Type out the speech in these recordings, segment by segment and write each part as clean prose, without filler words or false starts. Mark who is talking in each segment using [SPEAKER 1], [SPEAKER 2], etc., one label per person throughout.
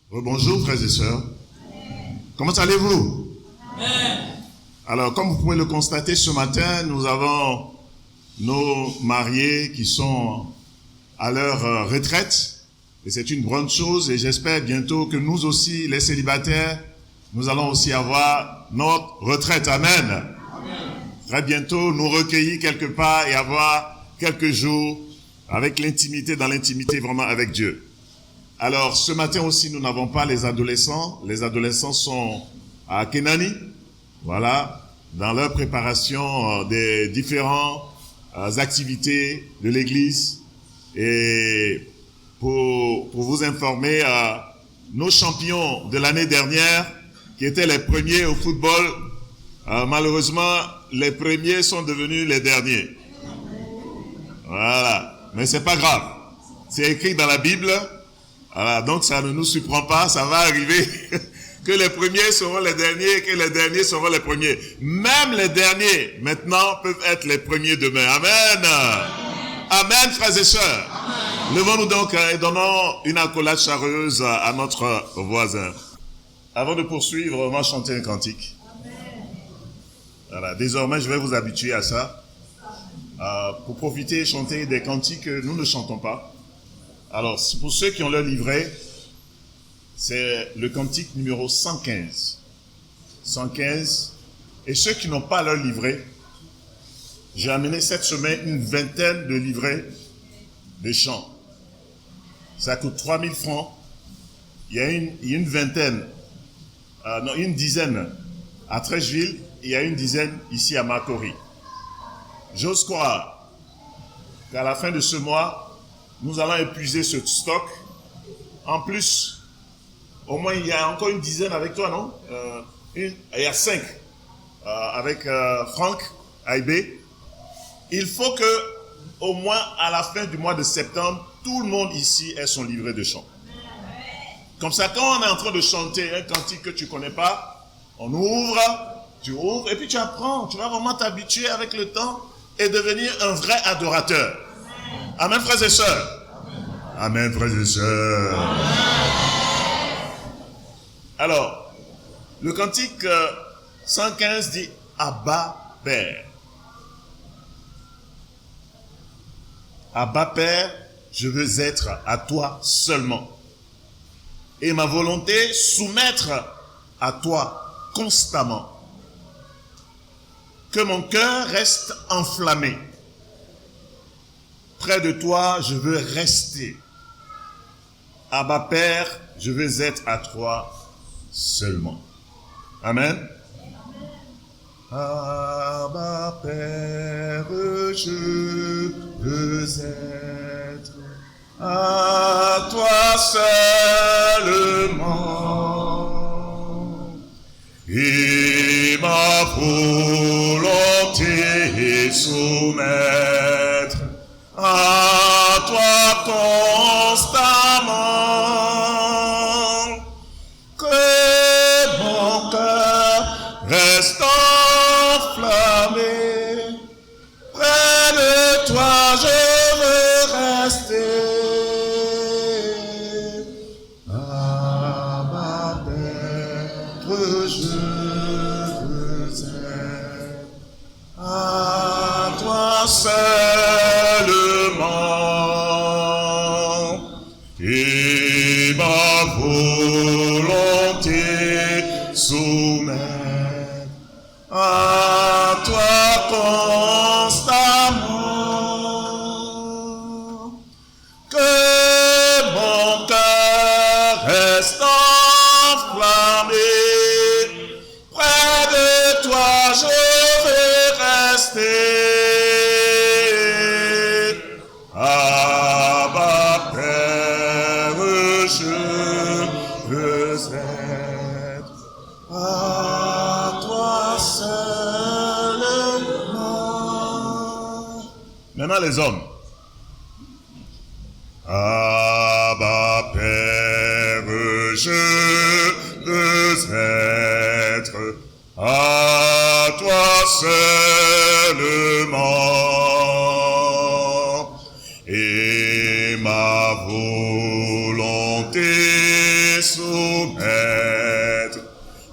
[SPEAKER 1] Bonjour frères et sœurs. Comment allez-vous? Alors, comme vous pouvez le constater ce matin, nous avons nos mariés qui sont à leur retraite. Et c'est une bonne chose et j'espère bientôt que nous aussi, les célibataires, nous allons aussi avoir notre retraite. Amen. Très bientôt, nous recueillir quelque part et avoir quelques jours avec l'intimité, dans l'intimité vraiment avec Dieu. Alors, ce matin aussi, nous n'avons pas les adolescents. Les adolescents sont à Kenani, voilà, dans leur préparation des différentes activités de l'Église. Et pour vous informer, nos champions de l'année dernière, qui étaient les premiers au football, malheureusement, les premiers sont devenus les derniers. Voilà, mais c'est pas grave. C'est écrit dans la Bible. Voilà, donc ça ne nous surprend pas, ça va arriver que les premiers seront les derniers et que les derniers seront les premiers. Même les derniers, maintenant, peuvent être les premiers demain. Amen. Amen, frères et sœurs. Levons-nous donc et donnons une accolade chaleureuse à notre voisin. Avant de poursuivre, on va chanter un cantique. Voilà, désormais, je vais vous habituer à ça. Pour profiter et chanter des cantiques que nous ne chantons pas. Alors, pour ceux qui ont leur livret, c'est le cantique numéro 115. 115. Et ceux qui n'ont pas leur livret, j'ai amené cette semaine une vingtaine de livrets de chants. Ça coûte 3000 francs. Il y a une vingtaine, une dizaine à Trècheville, et il y a une dizaine ici à Makori. J'ose croire qu'à la fin de ce mois, nous allons épuiser ce stock. En plus, au moins il y a encore une dizaine avec toi, non? Il y a 5 avec Franck Aibé. Il faut que, au moins à la fin du mois de septembre, tout le monde ici ait son livret de chant. Comme ça, quand on est en train de chanter un cantique que tu ne connais pas, on ouvre, tu ouvres, et puis tu apprends. Tu vas vraiment t'habituer avec le temps et devenir un vrai adorateur. Amen, frères et sœurs. Amen, frères et sœurs. Alors, le cantique 115 dit Abba Père. Abba Père, je veux être à toi seulement. Et ma volonté soumettre à toi constamment. Que mon cœur reste enflammé. Près de toi, je veux rester. Abba Père, je veux être à toi seulement. Amen. Abba Père, je veux être à toi seulement. Et ma volonté soumettre à toi constamment, que mon cœur reste enflammé, près de toi je veux rester. Abba Père, je veux être à toi seulement. Et ma volonté soumettre à toi constamment. Que mon cœur reste enflammé, près de toi je veux rester. Abba Père, je veux être à toi seulement. Maintenant les hommes. Abba Père, je veux être à toi seulement. Et ma volonté soumettre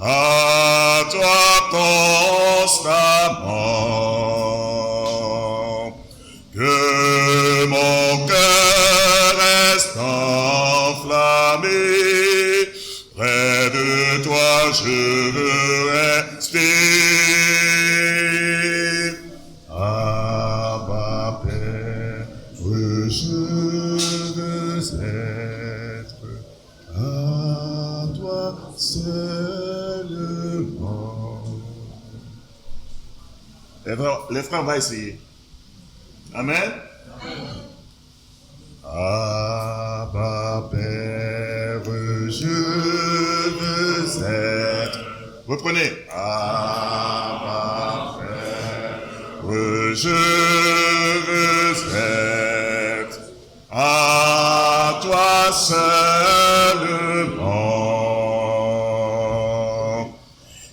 [SPEAKER 1] à toi constamment. Que mon cœur reste enflammé, près de toi je veux rester. Abba Père, je veux être à toi seulement. Les frères, on va essayer. Amen. Abba Père, je veux être. Reprenez. Abba Père, je veux être à toi seulement.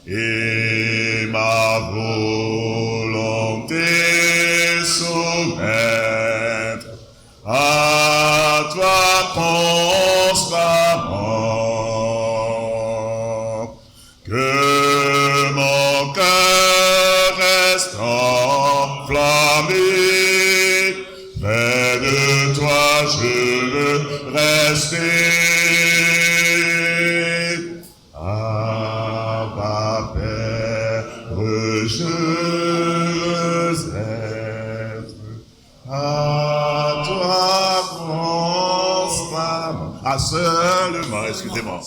[SPEAKER 1] Et ma volonté soumettre à toi constamment. Que mon cœur reste enflammé, près de toi je veux rester. Abba Père, je veux être à toi constamment. Ah, seulement, excusez-moi.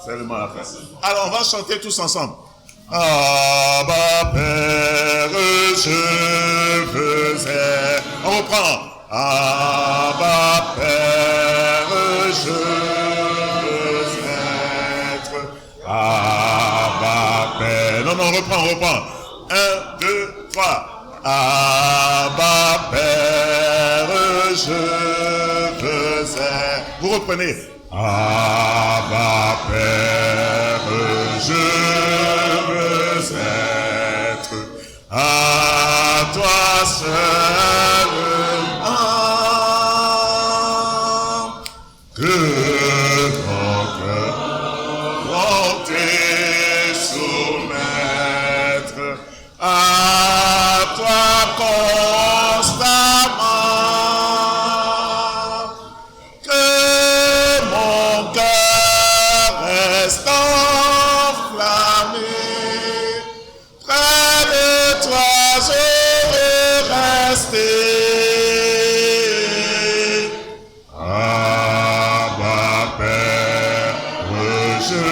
[SPEAKER 1] Seulement la fin. Alors, on va chanter tous ensemble. Abba Père, je veux être. On reprend. Abba Père, je veux être. Abba Père. Non, on reprend. 1, 2, 3. Abba Père, je veux être. Vous reprenez. Abba Père, je veux être à toi seulement. Que ton cœur volonté soumettre à toi constamment. Que mon cœur reste enflammé. Près de toi je veux rester. Abba Père, je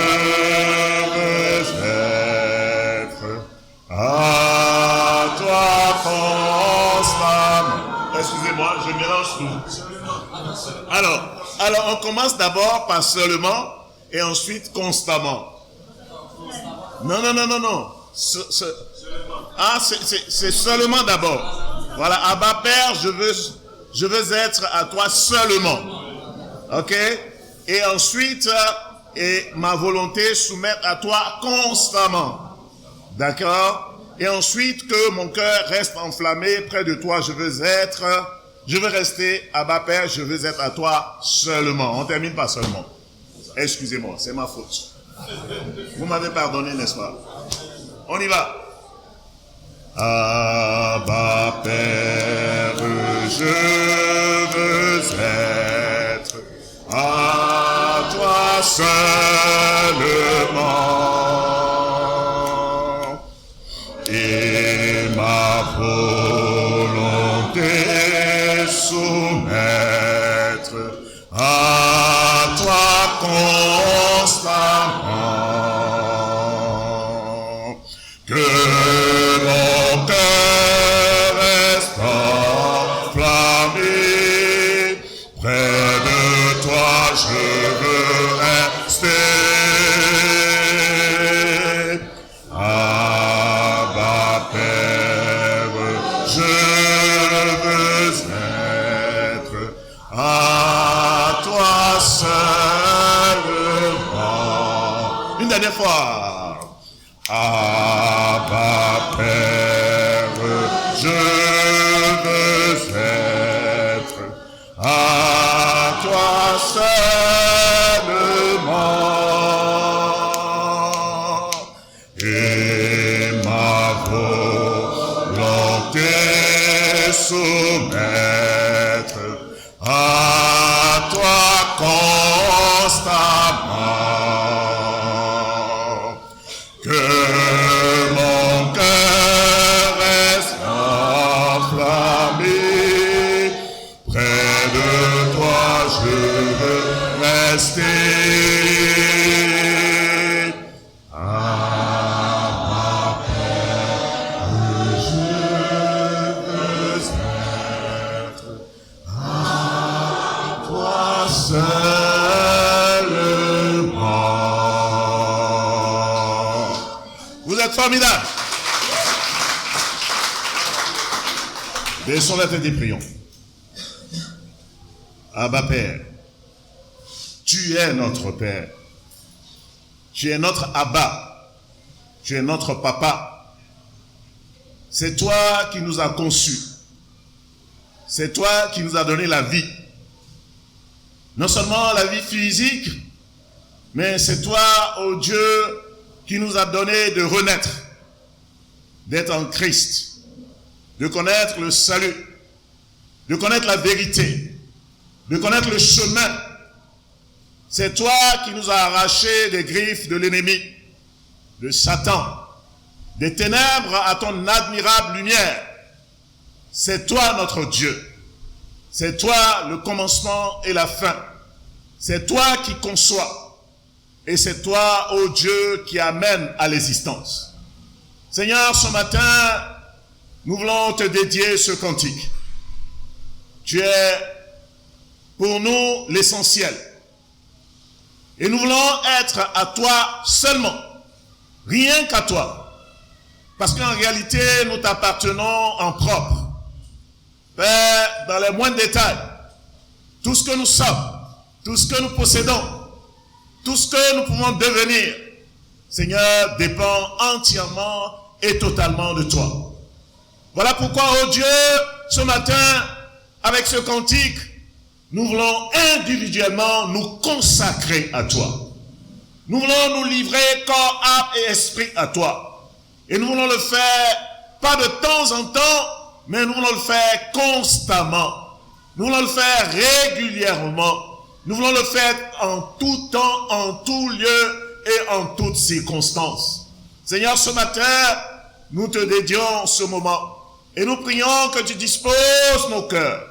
[SPEAKER 1] veux être à toi constamment. Excusez-moi, je mélange tout. Alors, on commence d'abord par seulement et ensuite constamment. Non. C'est seulement d'abord. Voilà, Abba Père, je veux être à toi seulement. Ok? Et ensuite, et ma volonté soumettre à toi constamment. D'accord? Et ensuite, que mon cœur reste enflammé près de toi, je veux rester, Abba Père, je veux être à toi seulement. On termine par seulement. Excusez-moi, c'est ma faute. Vous m'avez pardonné, n'est-ce pas? On y va. Abba Père, je veux être à toi seulement. Et ma volonté soumettre à toi constamment. Que mon cœur reste enflammé, près de toi je veux rester. Abba Père, je veux être à toi seulement. Une dernière fois. Abba Père, je veux être à toi seulement. formidable. Baissons la tête et prions. Abba Père, tu es notre Père. Tu es notre Abba. Tu es notre Papa. C'est toi qui nous as conçus. C'est toi qui nous as donné la vie. Non seulement la vie physique, mais c'est toi, ô Dieu, qui nous a donné de renaître, d'être en Christ, de connaître le salut, de connaître la vérité, de connaître le chemin. C'est toi qui nous as arrachés des griffes de l'ennemi, de Satan, des ténèbres à ton admirable lumière. C'est toi notre Dieu. C'est toi le commencement et la fin. C'est toi qui conçois. Et c'est toi, ô Dieu, qui amène à l'existence. Seigneur, ce matin, nous voulons te dédier ce cantique. Tu es pour nous l'essentiel. Et nous voulons être à toi seulement. Rien qu'à toi. Parce qu'en réalité, nous t'appartenons en propre. Père, dans les moindres détails, tout ce que nous sommes, tout ce que nous possédons, tout ce que nous pouvons devenir, Seigneur, dépend entièrement et totalement de toi. Voilà pourquoi, oh Dieu, ce matin, avec ce cantique, nous voulons individuellement nous consacrer à toi. Nous voulons nous livrer corps, âme et esprit à toi. Et nous voulons le faire pas de temps en temps, mais nous voulons le faire constamment. Nous voulons le faire régulièrement. Nous voulons le faire en tout temps, en tout lieu et en toutes circonstances. Seigneur, ce matin, nous te dédions ce moment. Et nous prions que tu disposes nos cœurs,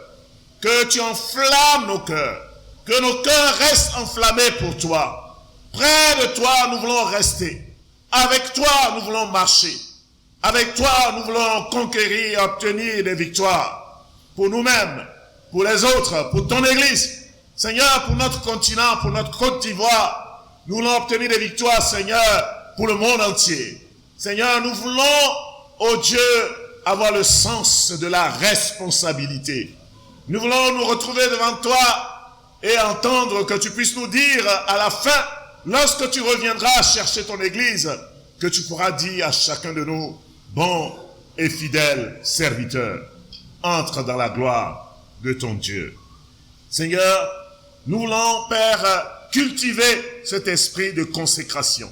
[SPEAKER 1] que tu enflammes nos cœurs, que nos cœurs restent enflammés pour toi. Près de toi, nous voulons rester. Avec toi, nous voulons marcher. Avec toi, nous voulons conquérir et obtenir des victoires pour nous-mêmes, pour les autres, pour ton Église. Seigneur, pour notre continent, pour notre Côte d'Ivoire, nous voulons obtenir des victoires, Seigneur, pour le monde entier. Seigneur, nous voulons, ô Dieu, avoir le sens de la responsabilité. Nous voulons nous retrouver devant toi et entendre que tu puisses nous dire à la fin, lorsque tu reviendras chercher ton Église, que tu pourras dire à chacun de nous, bon et fidèle serviteur, entre dans la gloire de ton Dieu. Seigneur, nous voulons, Père, cultiver cet esprit de consécration.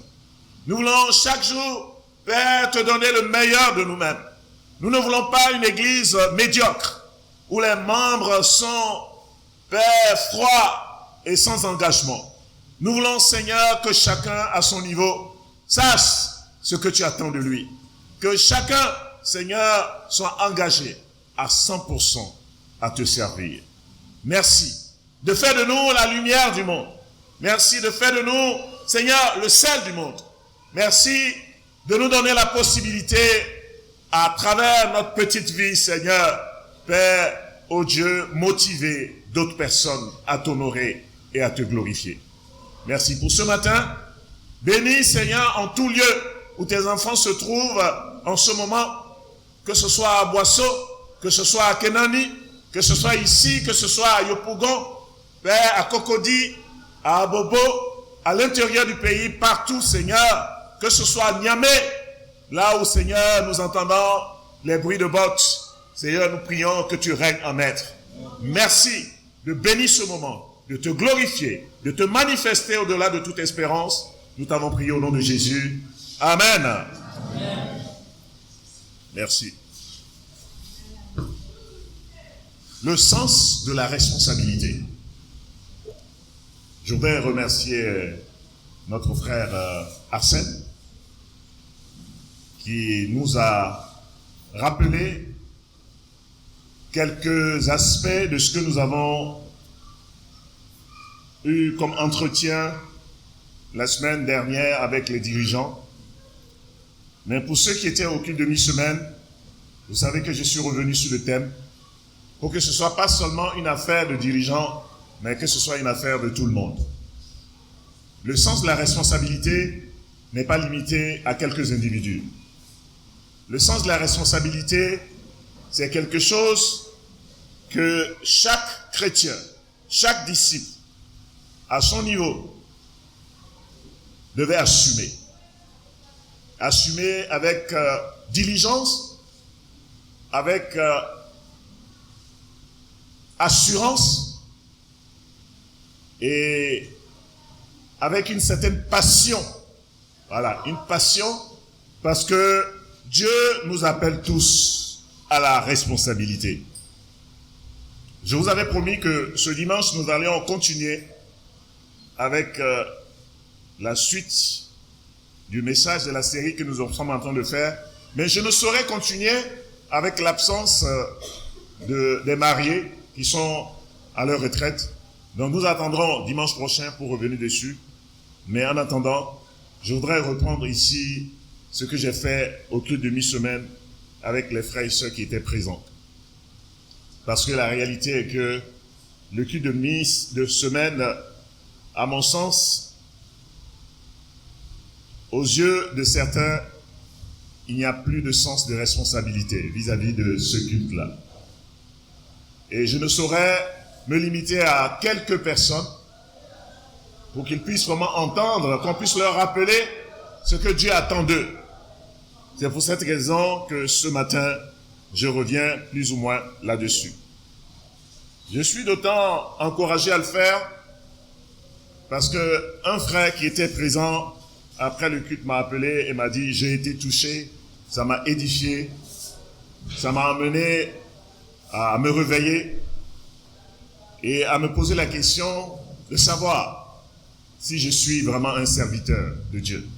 [SPEAKER 1] Nous voulons chaque jour, Père, te donner le meilleur de nous-mêmes. Nous ne voulons pas une église médiocre, où les membres sont, Père, froids et sans engagement. Nous voulons, Seigneur, que chacun à son niveau sache ce que tu attends de lui. Que chacun, Seigneur, soit engagé à 100% à te servir. Merci de faire de nous la lumière du monde. Merci de faire de nous, Seigneur, le sel du monde. Merci de nous donner la possibilité, à travers notre petite vie, Seigneur, Père, ô Dieu, motiver d'autres personnes à t'honorer et à te glorifier. Merci pour ce matin. Bénis, Seigneur, en tout lieu où tes enfants se trouvent en ce moment, que ce soit à Boisseau, que ce soit à Kenani, que ce soit ici, que ce soit à Yopougon, Père, à Cocody, à Abobo, à l'intérieur du pays, partout, Seigneur, que ce soit à Niamey, là où, Seigneur, nous entendons les bruits de bottes. Seigneur, nous prions que tu règnes en maître. Merci de bénir ce moment, de te glorifier, de te manifester au-delà de toute espérance. Nous t'avons prié au nom de Jésus. Amen. Amen. Merci. Le sens de la responsabilité. Je voudrais remercier notre frère Arsène qui nous a rappelé quelques aspects de ce que nous avons eu comme entretien la semaine dernière avec les dirigeants. Mais pour ceux qui étaient au culte de mi-semaine, vous savez que je suis revenu sur le thème pour que ce ne soit pas seulement une affaire de dirigeants, mais que ce soit une affaire de tout le monde. Le sens de la responsabilité n'est pas limité à quelques individus. Le sens de la responsabilité, c'est quelque chose que chaque chrétien, chaque disciple, à son niveau, devait assumer. Assumer avec diligence, avec assurance et avec une certaine passion. Voilà, une passion parce que Dieu nous appelle tous à la responsabilité. Je vous avais promis que ce dimanche, nous allions continuer avec la suite du message de la série que nous sommes en train de faire. Mais je ne saurais continuer avec l'absence des mariés qui sont à leur retraite. Donc nous attendrons dimanche prochain pour revenir dessus. Mais en attendant, je voudrais reprendre ici ce que j'ai fait au culte de mi-semaine avec les frères et sœurs qui étaient présents. Parce que la réalité est que le culte de semaine, à mon sens, aux yeux de certains, il n'y a plus de sens de responsabilité vis-à-vis de ce culte-là. Et je ne saurais me limiter à quelques personnes pour qu'ils puissent vraiment entendre, qu'on puisse leur rappeler ce que Dieu attend d'eux. C'est pour cette raison que ce matin, je reviens plus ou moins là-dessus. Je suis d'autant encouragé à le faire parce que un frère qui était présent après le culte m'a appelé et m'a dit « J'ai été touché, ça m'a édifié, ça m'a amené à me réveiller et à me poser la question de savoir si je suis vraiment un serviteur de Dieu. »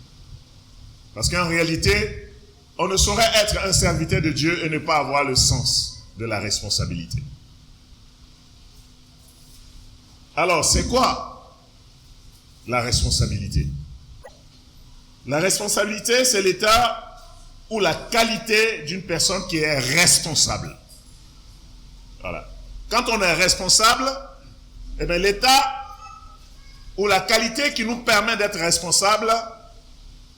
[SPEAKER 1] Parce qu'en réalité, on ne saurait être un serviteur de Dieu et ne pas avoir le sens de la responsabilité. Alors, c'est quoi la responsabilité? La responsabilité, c'est l'état ou la qualité d'une personne qui est responsable. Voilà. Quand on est responsable, eh bien, l'état ou la qualité qui nous permet d'être responsable,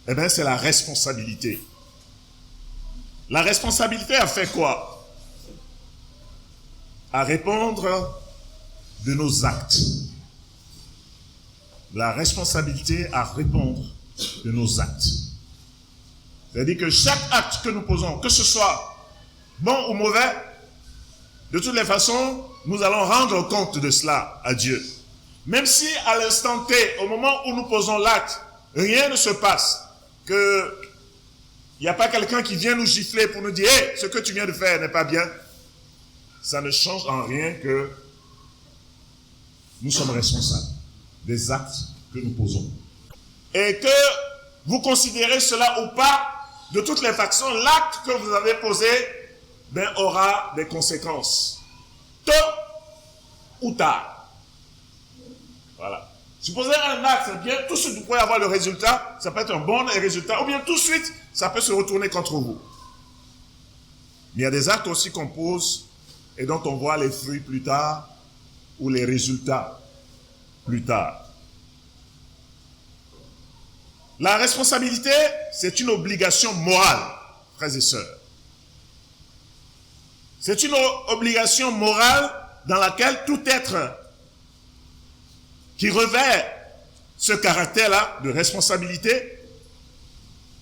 [SPEAKER 1] eh bien, c'est la responsabilité. La responsabilité a fait quoi? À répondre de nos actes. La responsabilité à répondre de nos actes. C'est-à-dire que chaque acte que nous posons, que ce soit bon ou mauvais, de toutes les façons, nous allons rendre compte de cela à Dieu. Même si à l'instant T, au moment où nous posons l'acte, rien ne se passe, que il n'y a pas quelqu'un qui vient nous gifler pour nous dire « Hey, ce que tu viens de faire n'est pas bien », ça ne change en rien que nous sommes responsables des actes que nous posons. Et que vous considérez cela ou pas, de toutes les façons, l'acte que vous avez posé aura des conséquences. Tôt ou tard. Voilà. Supposez un acte, bien, tout de suite vous pouvez avoir le résultat, ça peut être un bon résultat, ou bien tout de suite, ça peut se retourner contre vous. Mais il y a des actes aussi qu'on pose et dont on voit les fruits plus tard ou les résultats plus tard. La responsabilité, c'est une obligation morale, frères et sœurs. C'est une obligation morale dans laquelle tout être qui revêt ce caractère-là de responsabilité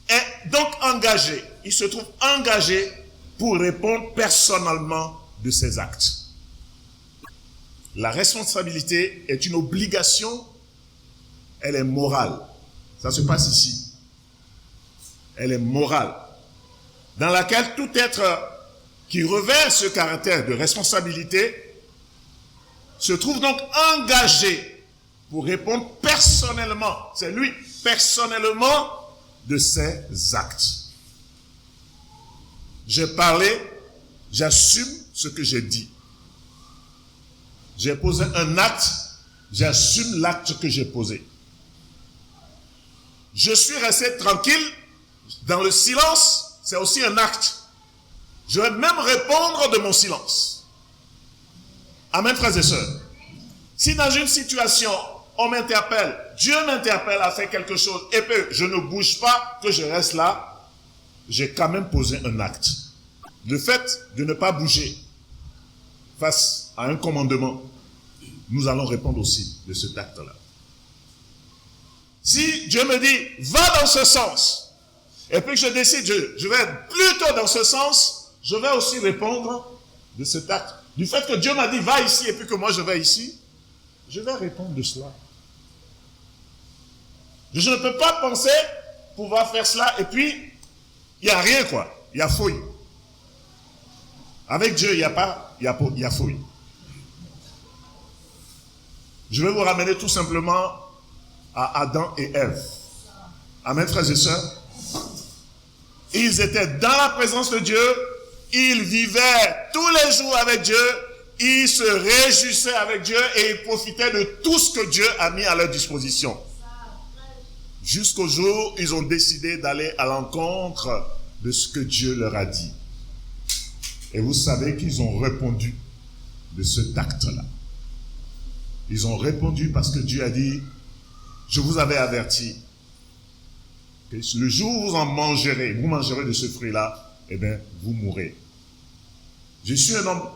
[SPEAKER 1] est donc engagé. Il se trouve engagé pour répondre personnellement de ses actes. La responsabilité est une obligation, elle est morale. Ça se passe ici. Elle est morale. Dans laquelle tout être qui revêt ce caractère de responsabilité se trouve donc engagé pour répondre personnellement, c'est lui, personnellement, de ses actes. J'ai parlé, j'assume ce que j'ai dit. J'ai posé un acte, j'assume l'acte que j'ai posé. Je suis resté tranquille, dans le silence, c'est aussi un acte. Je vais même répondre de mon silence. Amen, frères et sœurs. Si dans une situation, on m'interpelle, Dieu m'interpelle à faire quelque chose, et que je ne bouge pas, que je reste là, j'ai quand même posé un acte. Le fait de ne pas bouger face à un commandement, nous allons répondre aussi de cet acte-là. Si Dieu me dit, va dans ce sens, et puis que je décide, je vais plutôt dans ce sens, je vais aussi répondre de cet acte. Du fait que Dieu m'a dit, va ici, et puis que moi je vais ici, je vais répondre de cela. Je ne peux pas penser pouvoir faire cela, et puis, il n'y a rien, quoi. Il y a fouille. Avec Dieu, il n'y a pas, il y a fouille. Je vais vous ramener tout simplement à Adam et Ève. Amen, frères et sœurs. Ils étaient dans la présence de Dieu, ils vivaient tous les jours avec Dieu, ils se réjouissaient avec Dieu et ils profitaient de tout ce que Dieu a mis à leur disposition. Jusqu'au jour où ils ont décidé d'aller à l'encontre de ce que Dieu leur a dit. Et vous savez qu'ils ont répondu de cet acte-là. Ils ont répondu parce que Dieu a dit, je vous avais averti, que le jour où vous mangerez de ce fruit-là, eh bien, vous mourrez. Je suis un homme,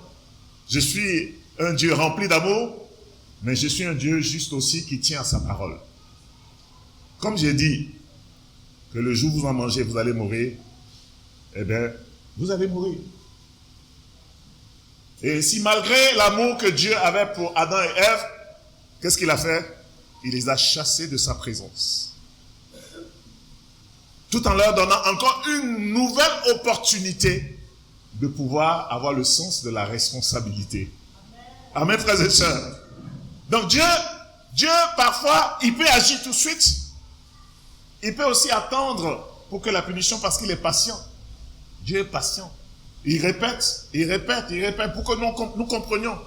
[SPEAKER 1] je suis un Dieu rempli d'amour, mais je suis un Dieu juste aussi qui tient à sa parole. Comme j'ai dit, que le jour où vous en mangez, vous allez mourir, eh bien, vous allez mourir. Et si malgré l'amour que Dieu avait pour Adam et Ève, qu'est-ce qu'il a fait? Il les a chassés de sa présence. Tout en leur donnant encore une nouvelle opportunité de pouvoir avoir le sens de la responsabilité. Amen, frères et sœurs. Donc Dieu, parfois, il peut agir tout de suite. Il peut aussi attendre pour que la punition, parce qu'il est patient. Dieu est patient. Il répète pour que nous comprenions.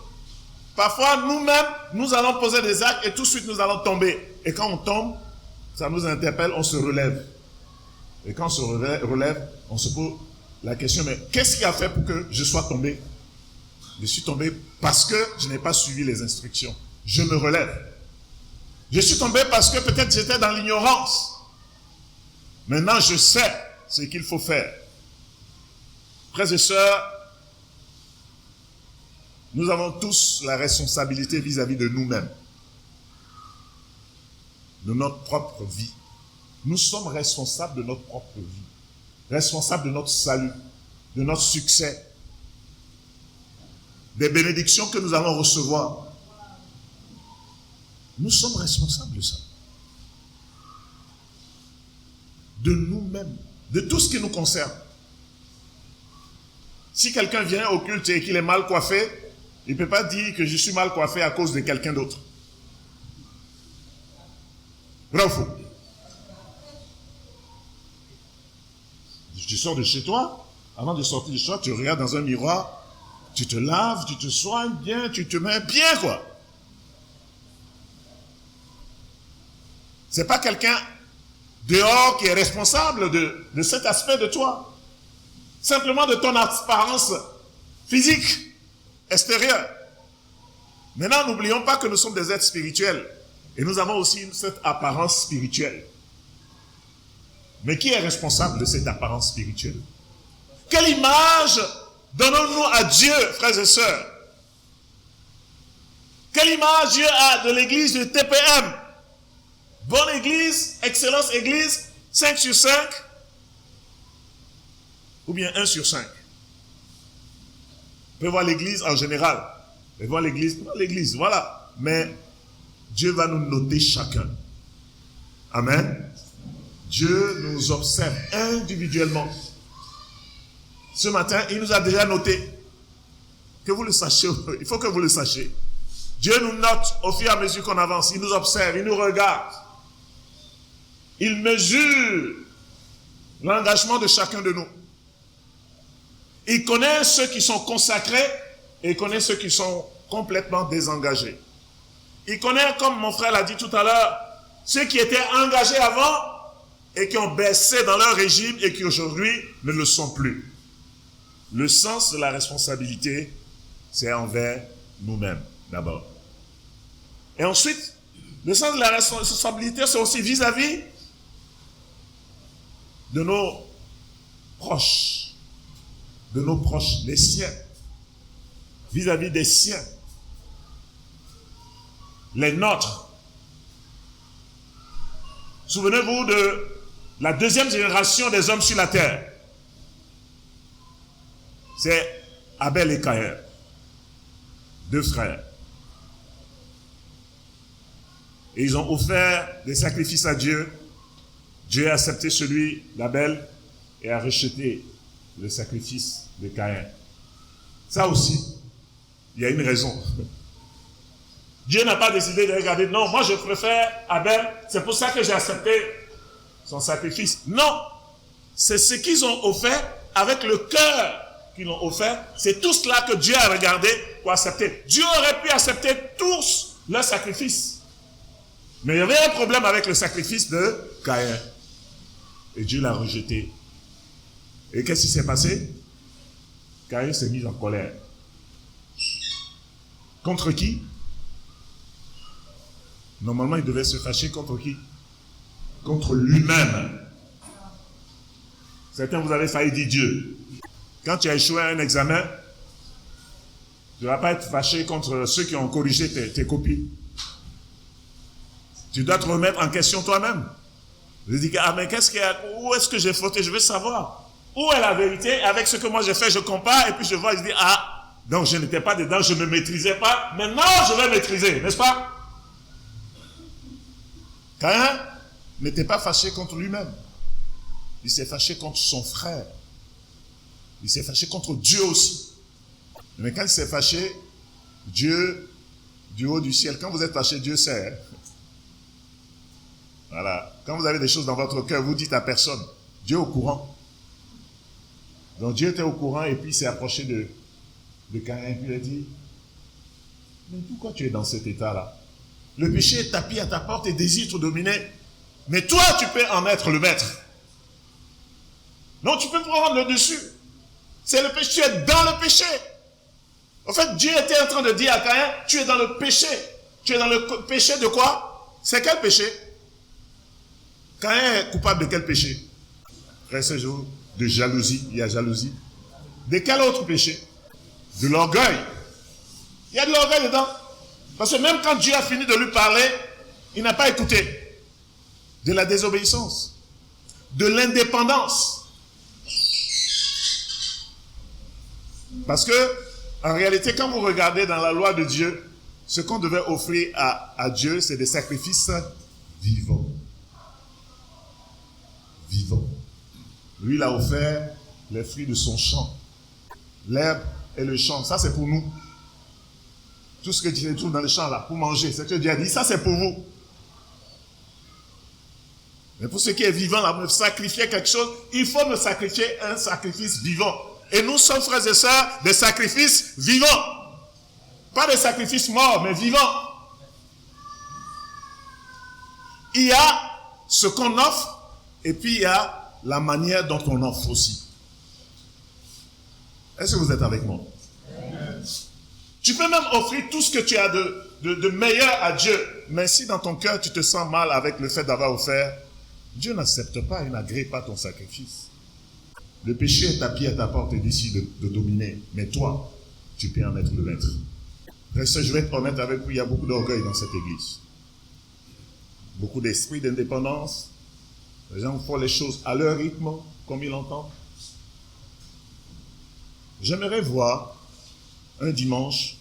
[SPEAKER 1] Parfois, nous-mêmes, nous allons poser des actes et tout de suite, nous allons tomber. Et quand on tombe, ça nous interpelle, on se relève. Et quand on se relève, on se pose la question, mais qu'est-ce qui a fait pour que je sois tombé? Je suis tombé parce que je n'ai pas suivi les instructions. Je me relève. Je suis tombé parce que peut-être j'étais dans l'ignorance. Maintenant, je sais ce qu'il faut faire. Frères et sœurs, nous avons tous la responsabilité vis-à-vis de nous-mêmes, de notre propre vie. Nous sommes responsables de notre propre vie, responsables de notre salut, de notre succès, des bénédictions que nous allons recevoir. Nous sommes responsables de ça. De nous-mêmes, de tout ce qui nous concerne. Si quelqu'un vient au culte et qu'il est mal coiffé, il ne peut pas dire que je suis mal coiffé à cause de quelqu'un d'autre. Vrai ou faux? Tu sors de chez toi, avant de sortir de chez toi, tu regardes dans un miroir, tu te laves, tu te soignes bien, tu te mets bien, quoi. C'est pas quelqu'un dehors qui est responsable de cet aspect de toi. Simplement de ton apparence physique, extérieure. Maintenant, n'oublions pas que nous sommes des êtres spirituels. Et nous avons aussi cette apparence spirituelle. Mais qui est responsable de cette apparence spirituelle? Quelle image donnons-nous à Dieu, frères et sœurs? Quelle image Dieu a de l'église de TPM? Bonne église, excellence église, 5 sur 5? Ou bien 1 sur 5? On peut voir l'église en général. On peut voir l'église, voilà. Mais Dieu va nous noter chacun. Amen. Dieu nous observe individuellement. Ce matin, il nous a déjà noté. Que vous le sachiez, il faut que vous le sachiez. Dieu nous note au fur et à mesure qu'on avance. Il nous observe, il nous regarde. Il mesure l'engagement de chacun de nous. Il connaît ceux qui sont consacrés et il connaît ceux qui sont complètement désengagés. Il connaît, comme mon frère l'a dit tout à l'heure, ceux qui étaient engagés avant et qui ont baissé dans leur régime et qui aujourd'hui ne le sont plus. Le sens de la responsabilité, c'est envers nous-mêmes d'abord. Et ensuite, le sens de la responsabilité, c'est aussi vis-à-vis de nos proches, de nos proches, les siens, vis-à-vis des siens, les nôtres. Souvenez-vous de la deuxième génération des hommes sur la terre. C'est Abel et Caïn, deux frères. Et ils ont offert des sacrifices à Dieu. Dieu a accepté celui d'Abel et a rejeté le sacrifice de Caïn. Ça aussi, il y a une raison. Dieu n'a pas décidé de regarder, non, moi je préfère Abel, c'est pour ça que j'ai accepté son sacrifice. Non, c'est ce qu'ils ont offert avec le cœur qu'ils l'ont offert. C'est tout cela que Dieu a regardé pour accepter. Dieu aurait pu accepter tous leurs sacrifices. Mais il y avait un problème avec le sacrifice de Caïn. Et Dieu l'a rejeté. Et qu'est-ce qui s'est passé? Caïn s'est mis en colère. Contre qui? Normalement, il devait se fâcher contre qui? Contre lui-même. Certains, vous avez failli dire Dieu. Quand tu as échoué à un examen, tu ne vas pas être fâché contre ceux qui ont corrigé tes copies. Tu dois te remettre en question toi-même. Je dis, ah mais où est-ce que j'ai fauté? Je veux savoir. Où est la vérité? Avec ce que moi j'ai fait, je compare et puis je vois, je dis, ah, donc je n'étais pas dedans, je ne maîtrisais pas. Maintenant, je vais maîtriser, n'est-ce pas? Caïn n'était pas fâché contre lui-même. Il s'est fâché contre son frère. Il s'est fâché contre Dieu aussi. Mais quand il s'est fâché, Dieu, du haut du ciel, quand vous êtes fâché, Dieu sait. Voilà. Quand vous avez des choses dans votre cœur, vous dites à personne. Dieu est au courant. Donc Dieu était au courant et puis il s'est approché de Caïn et puis il a dit, mais pourquoi tu es dans cet état-là? Le péché est tapis à ta porte et désire te dominer. Mais toi, tu peux en être le maître. Non, tu peux prendre le dessus. C'est le péché, tu es dans le péché. En fait, Dieu était en train de dire à Caïn, tu es dans le péché. Tu es dans le péché de quoi? C'est quel péché? Caïn est coupable de quel péché? Frère, ce jour, de jalousie, il y a jalousie. De quel autre péché? De l'orgueil. Il y a de l'orgueil dedans. Parce que même quand Dieu a fini de lui parler, il n'a pas écouté. De la désobéissance. De l'indépendance. Parce que, en réalité, quand vous regardez dans la loi de Dieu, ce qu'on devait offrir à Dieu, c'est des sacrifices vivants. Vivants. Lui, il a offert les fruits de son champ. L'herbe et le champ, ça c'est pour nous. Tout ce que Dieu trouve dans le champ là, pour manger, c'est ce que Dieu a dit, ça c'est pour vous. Mais pour ce qui est vivant là, pour sacrifier quelque chose, il faut me sacrifier un sacrifice vivant. Et nous sommes, frères et sœurs, des sacrifices vivants. Pas des sacrifices morts, mais vivants. Il y a ce qu'on offre, et puis il y a la manière dont on offre aussi. Est-ce que vous êtes avec moi? Tu peux même offrir tout ce que tu as de meilleur à Dieu. Mais si dans ton cœur tu te sens mal avec le fait d'avoir offert, Dieu n'accepte pas, il n'agrée pas ton sacrifice. Le péché est tapis à ta porte et décide de dominer. Mais toi, tu peux en être le maître. Reste, je vais être honnête avec vous, il y a beaucoup d'orgueil dans cette église. Beaucoup d'esprit d'indépendance. Les gens font les choses à leur rythme, comme ils l'entendent. J'aimerais voir un dimanche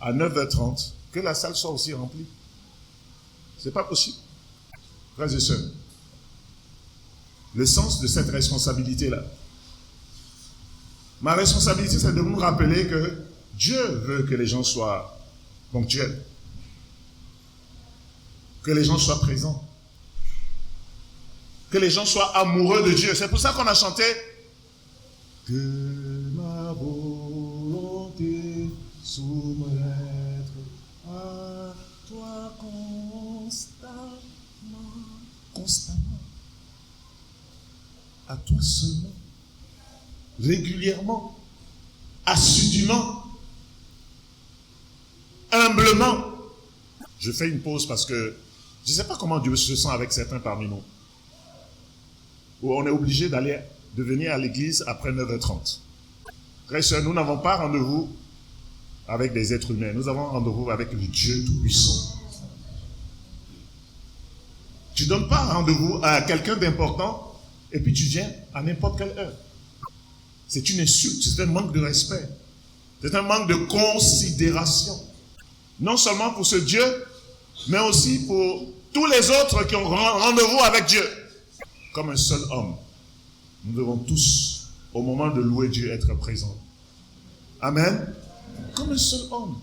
[SPEAKER 1] à 9h30 que la salle soit aussi remplie. C'est pas possible. Frères et sœurs, le sens de cette responsabilité-là. Ma responsabilité, c'est de vous rappeler que Dieu veut que les gens soient ponctuels, que les gens soient présents, que les gens soient amoureux de Dieu. C'est pour ça qu'on a chanté que ma volonté soumettre à toi constamment, à toi seulement, régulièrement, assidûment, humblement. Je fais une pause parce que je ne sais pas comment Dieu se sent avec certains parmi nous. où on est obligé de venir à l'église après 9h30. Frères et sœurs, nous n'avons pas rendez-vous avec des êtres humains. Nous avons rendez-vous avec le Dieu Tout-Puissant. Tu ne donnes pas rendez-vous à quelqu'un d'important et puis tu viens à n'importe quelle heure. C'est une insulte, c'est un manque de respect. C'est un manque de considération. Non seulement pour ce Dieu, mais aussi pour tous les autres qui ont rendez-vous avec Dieu. Comme un seul homme, nous devons tous, au moment de louer Dieu, être présents. Amen. Comme un seul homme.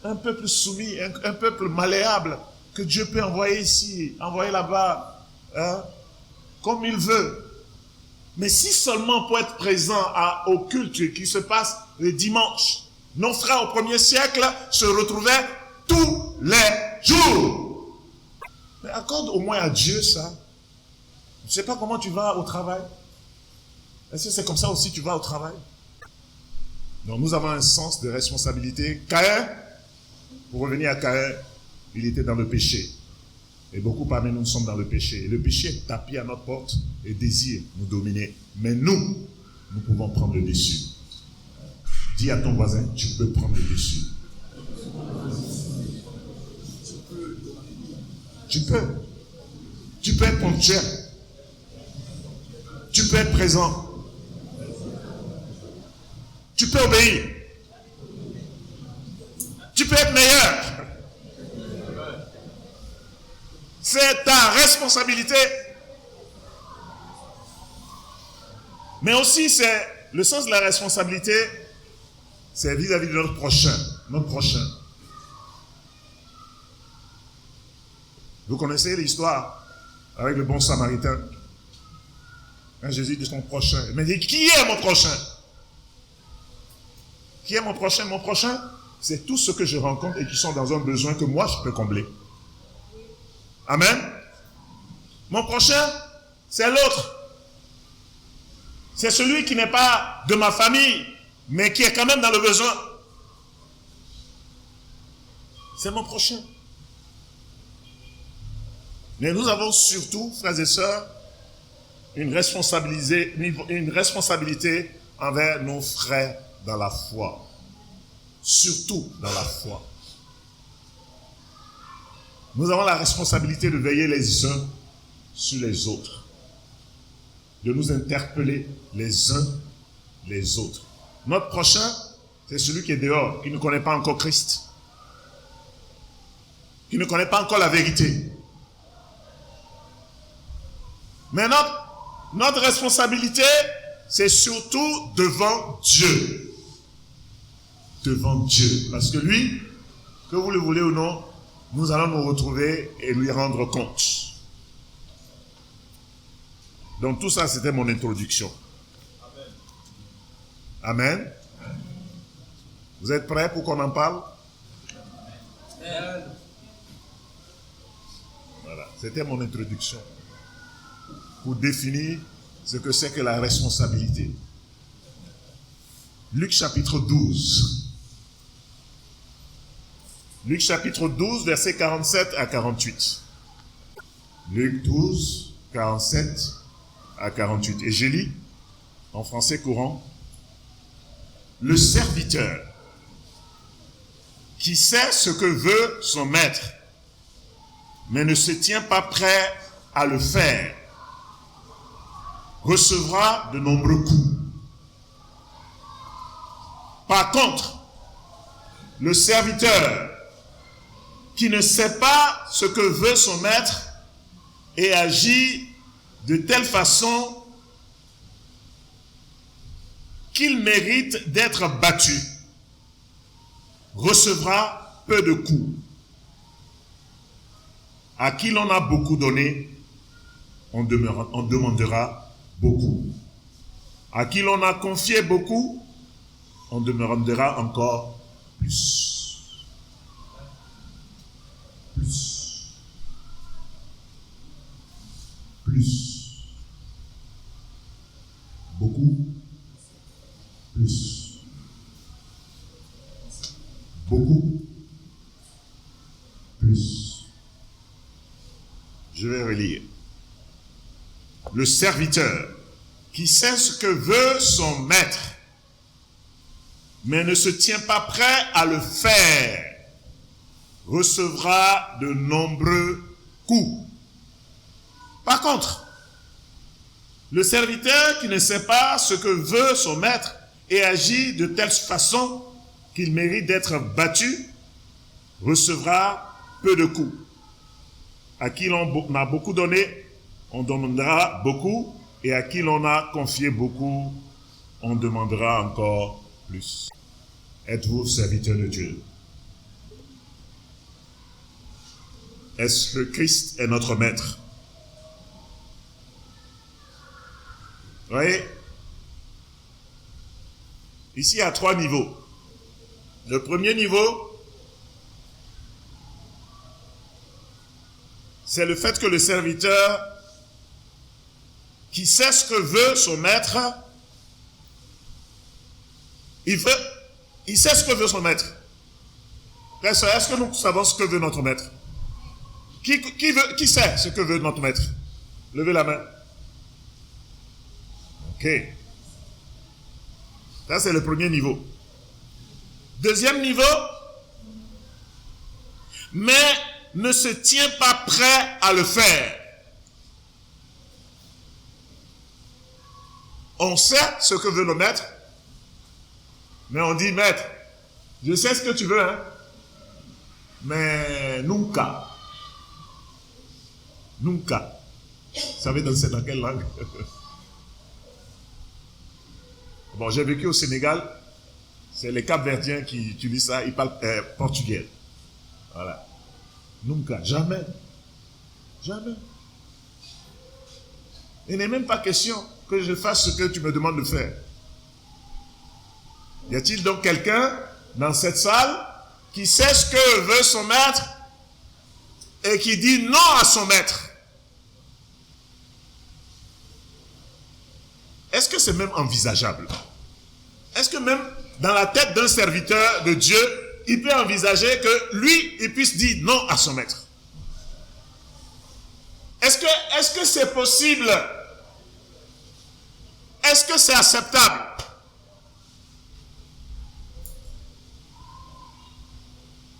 [SPEAKER 1] Un peuple soumis, un peuple malléable que Dieu peut envoyer ici, envoyer là-bas, hein, comme il veut. Mais si seulement pour être présent au culte qui se passe le dimanche, nos frères au premier siècle se retrouvaient tous les jours. Mais accorde au moins à Dieu ça. Je ne sais pas comment tu vas au travail. Est-ce que c'est comme ça aussi que tu vas au travail? Donc nous avons un sens de responsabilité. Caïn, pour revenir à Caïn, il était dans le péché. Et beaucoup parmi nous sommes dans le péché. Et le péché est tapis à notre porte et désire nous dominer. Mais nous pouvons prendre le dessus. Dis à ton voisin, tu peux prendre le dessus. Tu peux. Tu peux être ponctuel. Tu peux être présent. Tu peux obéir. Tu peux être meilleur. C'est ta responsabilité. Mais aussi, c'est le sens de la responsabilité, c'est vis-à-vis de notre prochain. Notre prochain. Vous connaissez l'histoire avec le bon samaritain. Quand Jésus dit son prochain, il m'a dit, qui est mon prochain? Qui est mon prochain? Mon prochain, c'est tous ceux que je rencontre et qui sont dans un besoin que moi je peux combler. Amen. Mon prochain, c'est l'autre. C'est celui qui n'est pas de ma famille, mais qui est quand même dans le besoin. C'est mon prochain. Mais nous avons surtout, frères et sœurs, une responsabilité envers nos frères dans la foi. Surtout dans la foi. Nous avons la responsabilité de veiller les uns sur les autres. De nous interpeller les uns les autres. Notre prochain, c'est celui qui est dehors, qui ne connaît pas encore Christ. Qui ne connaît pas encore la vérité. Mais notre responsabilité, c'est surtout devant Dieu. Devant Dieu. Parce que lui, que vous le voulez ou non, nous allons nous retrouver et lui rendre compte. Donc tout ça, c'était mon introduction. Amen. Vous êtes prêts pour qu'on en parle? Voilà, c'était mon introduction. Pour définir ce que c'est que la responsabilité. Luc chapitre 12. Luc chapitre 12, versets 47 à 48. Luc 12, 47 à 48. Et je lis en français courant. Le serviteur qui sait ce que veut son maître, mais ne se tient pas prêt à le faire, recevra de nombreux coups. Par contre, le serviteur qui ne sait pas ce que veut son maître et agit de telle façon qu'il mérite d'être battu, recevra peu de coups. À qui l'on a beaucoup donné, on demandera beaucoup. À qui l'on a confié beaucoup, on demandera encore plus. Plus. Plus. Beaucoup. Plus. Beaucoup. Plus. Je vais relire. le serviteur qui sait ce que veut son maître, mais ne se tient pas prêt à le faire, recevra de nombreux coups. Par contre, le serviteur qui ne sait pas ce que veut son maître et agit de telle façon qu'il mérite d'être battu, recevra peu de coups. À qui l'on a beaucoup donné, on demandera beaucoup, et à qui l'on a confié beaucoup, on demandera encore plus. Êtes-vous serviteur de Dieu? Est-ce que Christ est notre maître? Vous voyez? Ici, il y a 3 niveaux. Le premier niveau, c'est le fait que le serviteur qui sait ce que veut son maître, il sait ce que veut son maître. Est-ce que nous savons ce que veut notre maître? Qui sait ce que veut notre maître? Levez la main. Ok. Ça, c'est le premier niveau. Deuxième niveau, mais ne se tient pas prêt à le faire. On sait ce que veut le maître, mais on dit, maître, je sais ce que tu veux, hein, mais nunca. Nunca. Vous savez c'est dans quelle langue? Bon, j'ai vécu au Sénégal, c'est les Cap-Verdiens qui utilisent ça, ils parlent portugais. Voilà. Nunca, jamais. Jamais. Il n'est même pas question que je fasse ce que tu me demandes de faire. Y a-t-il donc quelqu'un dans cette salle qui sait ce que veut son maître et qui dit non à son maître? Est-ce que c'est même envisageable? Est-ce que même dans la tête d'un serviteur de Dieu, il peut envisager que lui, il puisse dire non à son maître? Est-ce que c'est possible? Est-ce que c'est acceptable?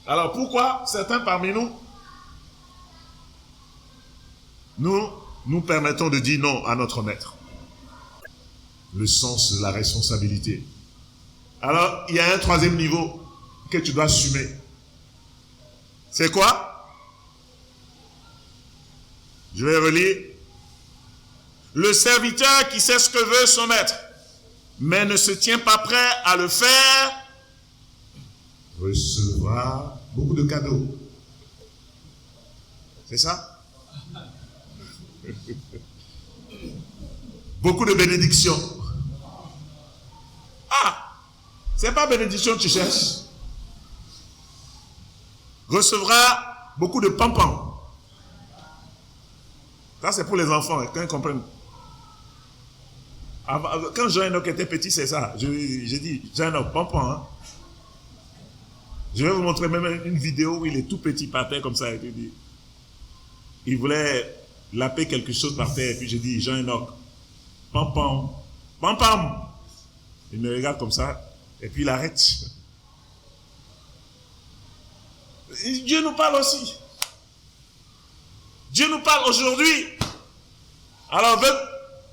[SPEAKER 1] Alors pourquoi certains parmi nous permettons de dire non à notre maître? Le sens de la responsabilité. Alors, il y a un troisième niveau que tu dois assumer. C'est quoi? Je vais relire. Le serviteur qui sait ce que veut son maître, mais ne se tient pas prêt à le faire, recevra beaucoup de cadeaux. C'est ça? Beaucoup de bénédictions. Ah, c'est pas bénédiction que tu cherches. Recevra beaucoup de pampans. Ça, c'est pour les enfants, quand ils comprennent. Quand Jean-Enoch était petit, c'est ça. J'ai dit, Jean-Enoch, pampan. Hein? Je vais vous montrer même une vidéo où il est tout petit par terre comme ça. Il voulait laper quelque chose par terre. Et puis j'ai dit, Jean-Enoch, pam pam, pam pam. Il me regarde comme ça, et puis il arrête. Et Dieu nous parle aussi. Dieu nous parle aujourd'hui. Alors,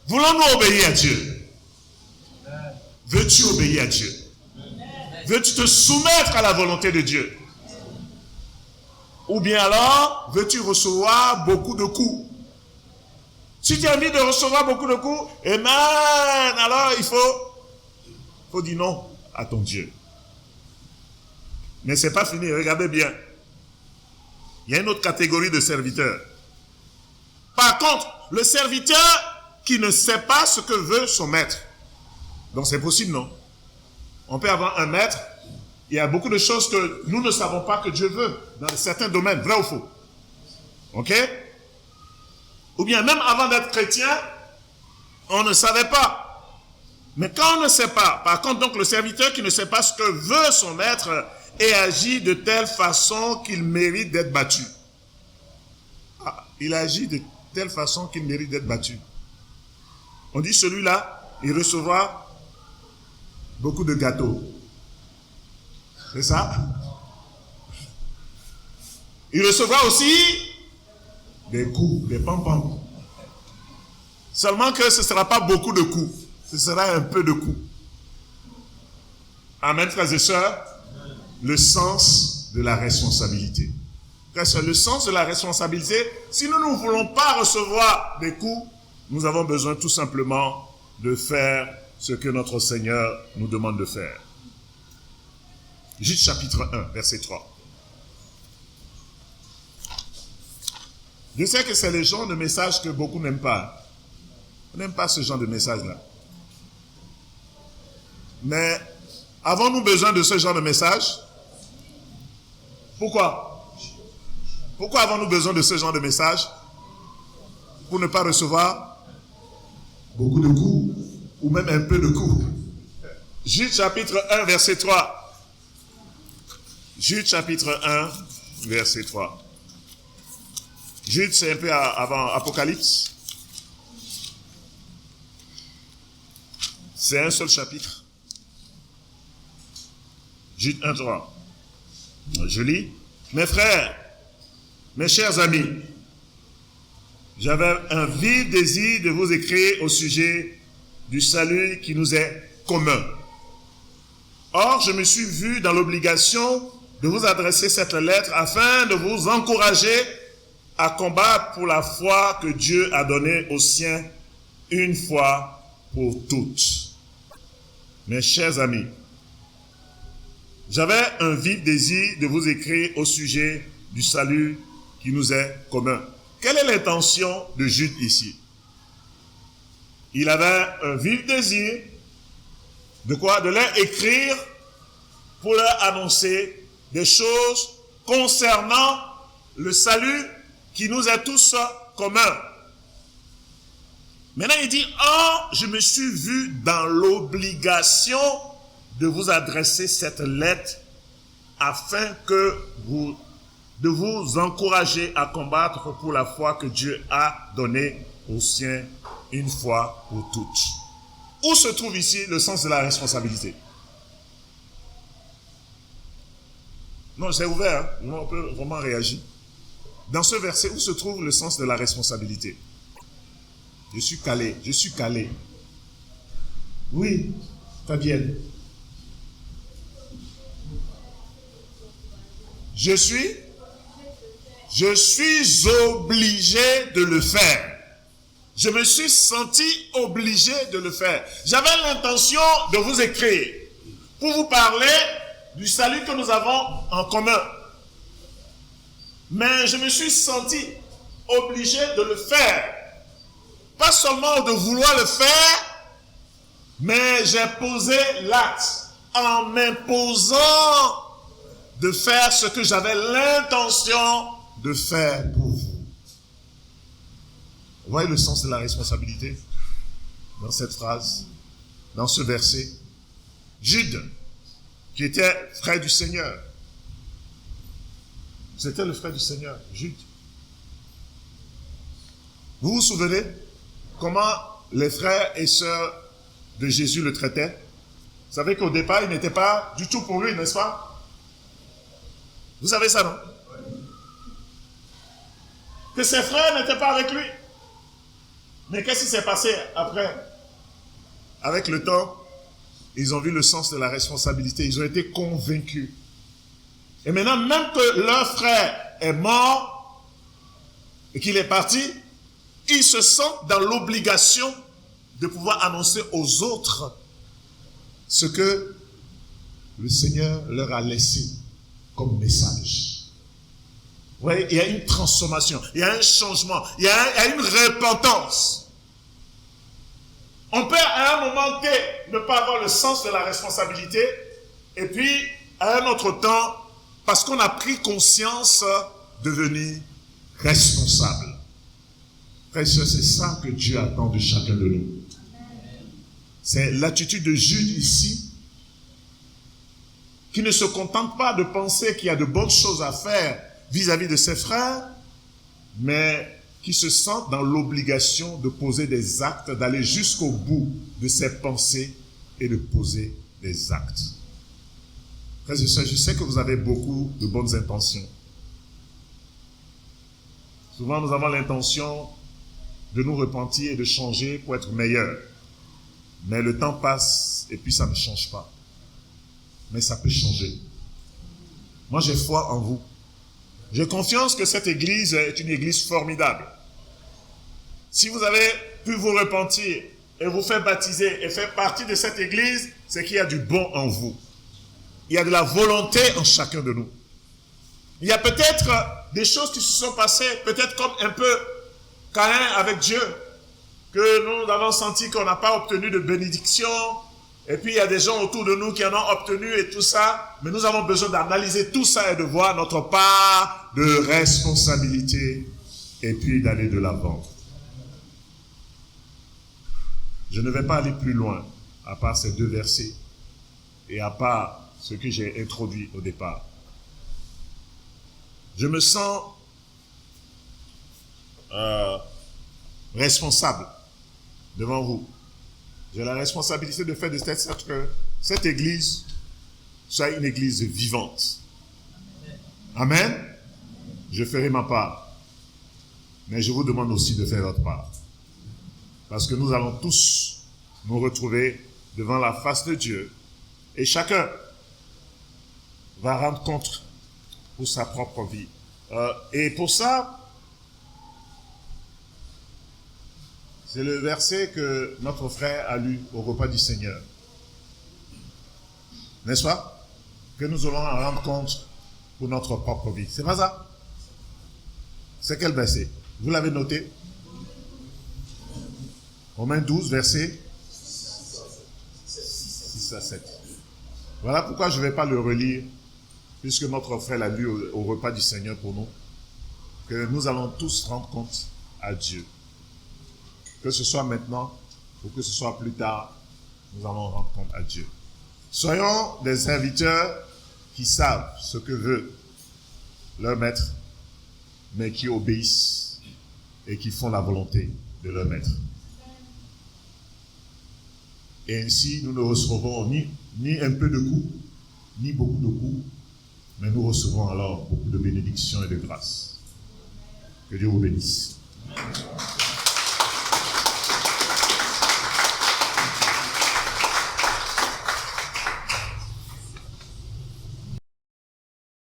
[SPEAKER 1] voulons-nous obéir à Dieu? Veux-tu obéir à Dieu? Veux-tu te soumettre à la volonté de Dieu? Ou bien alors, veux-tu recevoir beaucoup de coups? Si tu as envie de recevoir beaucoup de coups, amen, alors il faut dire non à ton Dieu. Mais ce n'est pas fini, regardez bien. Il y a une autre catégorie de serviteurs. Par contre, le serviteur qui ne sait pas ce que veut son maître. Donc c'est possible, non? On peut avoir un maître, il y a beaucoup de choses que nous ne savons pas que Dieu veut, dans certains domaines, vrai ou faux? Ok? Ou bien même avant d'être chrétien, on ne savait pas. Mais quand on ne sait pas, par contre, donc le serviteur qui ne sait pas ce que veut son maître et agit de telle façon qu'il mérite d'être battu. Ah, il agit de telle façon qu'il mérite d'être battu. On dit celui-là, il recevra beaucoup de gâteaux. C'est ça? Il recevra aussi des coups, des pam-pam. Seulement que ce ne sera pas beaucoup de coups. Ce sera un peu de coups. Amen, frères et sœurs. Le sens de la responsabilité. Le sens de la responsabilité, si nous ne voulons pas recevoir des coups, nous avons besoin tout simplement de faire ce que notre Seigneur nous demande de faire. Jude chapitre 1, verset 3. Je sais que c'est le genre de message que beaucoup n'aiment pas. On n'aime pas ce genre de message-là. Mais avons-nous besoin de ce genre de message? Pourquoi? Pourquoi avons-nous besoin de ce genre de message? Pour ne pas recevoir beaucoup de coups, ou même un peu de coups. Jude chapitre 1, verset 3. Jude chapitre 1, verset 3. Jude, c'est un peu avant Apocalypse. C'est un seul chapitre. Jude 1, 3. Je lis. Mes frères, mes chers amis, j'avais un vif désir de vous écrire au sujet du salut qui nous est commun. Or, je me suis vu dans l'obligation de vous adresser cette lettre afin de vous encourager à combattre pour la foi que Dieu a donnée aux siens une fois pour toutes. Mes chers amis, j'avais un vif désir de vous écrire au sujet du salut qui nous est commun. Quelle est l'intention de Jude ici? Il avait un vif désir de quoi? De leur écrire pour leur annoncer des choses concernant le salut qui nous est tous commun. Maintenant, il dit, « je me suis vu dans l'obligation de vous adresser cette lettre afin de vous encourager à combattre pour la foi que Dieu a donnée aux siens une fois pour toutes. » Où se trouve ici le sens de la responsabilité? Non, c'est ouvert, hein? On peut vraiment réagir. Dans ce verset, où se trouve le sens de la responsabilité? Je suis calé. Oui, Fabienne. Je suis obligé de le faire. Je me suis senti obligé de le faire. J'avais l'intention de vous écrire pour vous parler du salut que nous avons en commun. Mais je me suis senti obligé de le faire. Pas seulement de vouloir le faire, mais j'ai posé l'acte en m'imposant de faire ce que j'avais l'intention de faire pour vous. Vous voyez le sens de la responsabilité dans cette phrase, dans ce verset. Jude, qui était frère du Seigneur. C'était le frère du Seigneur, Jude. Vous vous souvenez comment les frères et sœurs de Jésus le traitaient? Vous savez qu'au départ, ils n'étaient pas du tout pour lui, n'est-ce pas? Vous savez ça, non? Que ses frères n'étaient pas avec lui. Mais qu'est-ce qui s'est passé après? Avec le temps, ils ont vu le sens de la responsabilité. Ils ont été convaincus. Et maintenant, même que leur frère est mort et qu'il est parti, ils se sentent dans l'obligation de pouvoir annoncer aux autres ce que le Seigneur leur a laissé comme message. Vous voyez, il y a une transformation, il y a un changement, il y a une repentance. On peut à un moment T ne pas avoir le sens de la responsabilité, et puis à un autre temps, parce qu'on a pris conscience, devenir responsable. Frères et sœurs, c'est ça que Dieu attend de chacun de nous. C'est l'attitude de Jude ici, qui ne se contente pas de penser qu'il y a de bonnes choses à faire vis-à-vis de ses frères, mais qui se sentent dans l'obligation de poser des actes, d'aller jusqu'au bout de ses pensées et de poser des actes. Frères et sœurs, je sais que vous avez beaucoup de bonnes intentions. Souvent, nous avons l'intention de nous repentir et de changer pour être meilleurs. Mais le temps passe et puis ça ne change pas. Mais ça peut changer. Moi, j'ai foi en vous. J'ai confiance que cette église est une église formidable. Si vous avez pu vous repentir et vous faire baptiser et faire partie de cette église, c'est qu'il y a du bon en vous. Il y a de la volonté en chacun de nous. Il y a peut-être des choses qui se sont passées, peut-être comme un peu Caïn avec Dieu, que nous avons senti qu'on n'a pas obtenu de bénédiction, et puis il y a des gens autour de nous qui en ont obtenu et tout ça, mais nous avons besoin d'analyser tout ça et de voir notre part de responsabilité, et puis d'aller de l'avant. Je ne vais pas aller plus loin, à part ces 2 versets, et à part ce que j'ai introduit au départ. Je me sens responsable devant vous. J'ai la responsabilité de faire de cette église soit une église vivante. Amen. Je ferai ma part. Mais je vous demande aussi de faire votre part. Parce que nous allons tous nous retrouver devant la face de Dieu. Et chacun va rendre compte pour sa propre vie. Et pour ça, c'est le verset que notre frère a lu au repas du Seigneur. N'est-ce pas? Que nous allons en rendre compte pour notre propre vie. C'est pas ça? C'est quel verset? Vous l'avez noté? Romains 12, verset 6 à 7. Voilà pourquoi je ne vais pas le relire, puisque notre frère l'a lu au repas du Seigneur pour nous, que nous allons tous rendre compte à Dieu. Que ce soit maintenant ou que ce soit plus tard, nous allons rendre compte à Dieu. Soyons des serviteurs qui savent ce que veut leur maître, mais qui obéissent et qui font la volonté de leur maître. Et ainsi, nous ne recevrons ni un peu de coups, ni beaucoup de coups, mais nous recevrons alors beaucoup de bénédictions et de grâce. Que Dieu vous bénisse.